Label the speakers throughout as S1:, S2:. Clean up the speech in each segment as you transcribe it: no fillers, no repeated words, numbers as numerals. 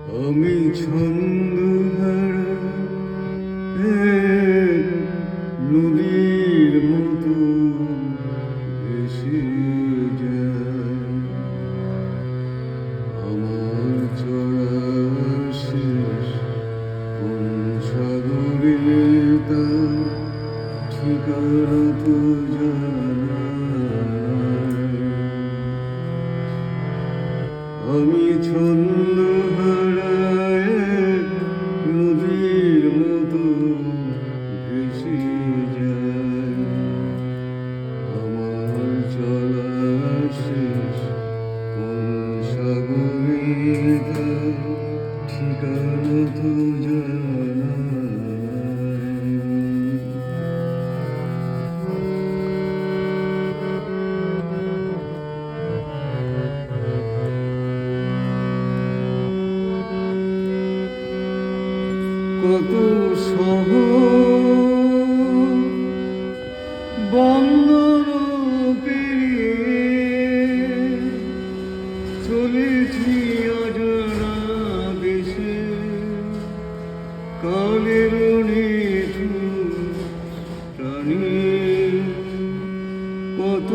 S1: আমি ছন্দহারা এক নদীর মতো ভেসে যাই। আমার চলার শেষ কোন সাগরে তার ঠিকানা তো জানা নাই। আমি ছন্দহারা এক নদীর মতো ভেসে যাই। আমার চলার শেষ কোন সাগরে তার ঠিকানা তো জানা নাই। কত শহর বন্দর পেরিয়ে চলেছি অজানা দেশে। কালের নিঠুর টানে কত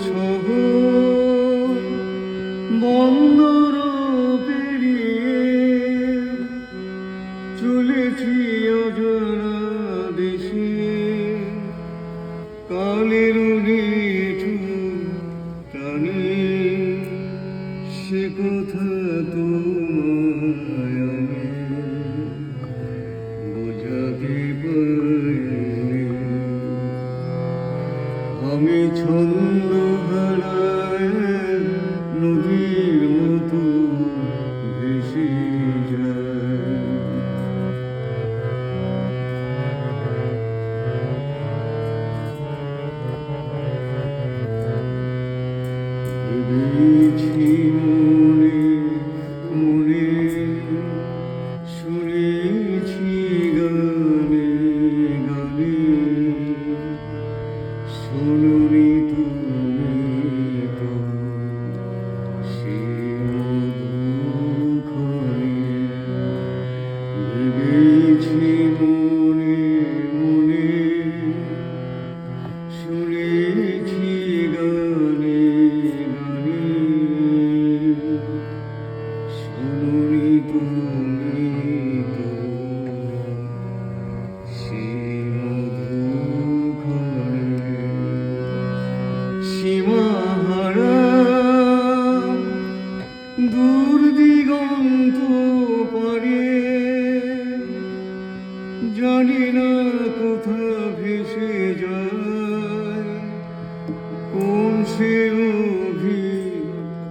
S1: শহর বন্দর পেরিয়ে চলেছি অজানা দেশে। কালের নিঠুর টানে সে কথা তোমায় আমি বোঝাতে পারিনি। আমি ছন্দহারা এক নদীর মতো ভেসে যাই। ভেবেছি মনে মনে শুনেছি গানে গানে শোনোনি তুমি তো সে মধুক্ষণে। ভেবেছি মনে মনে শুনেছি গানে গানে শোনোনি তুমি তো সে মধুক্ষণে। সীমাহারা দূর দিগন্ত পারে জানি না কোথা ভেসে যায়। কোন সে অভিসারে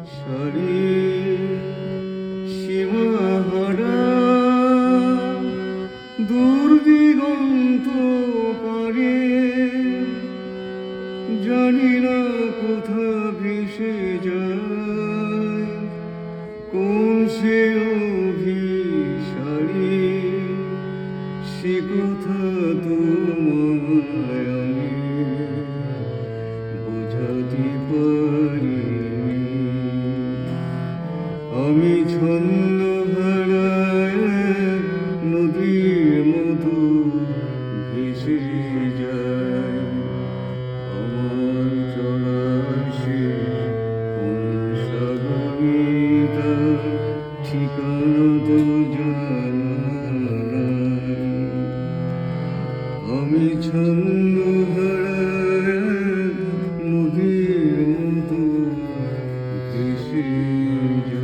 S1: সীমাহারা দূর দিগন্ত পারে জানি না কোথা ভেসে যায়। কোন সে অভিসারে সে কথা তোমায় আমি বোঝাতে পারিনি। আমি ছন্দহারা এক নদীর মতো ভেসে যাই। আমার চলার শেষ কোন সাগরে তার ঠিকানা তো জানা নাই। আমি ছন্দহারা এক নদীর মতো ভেসে যাই।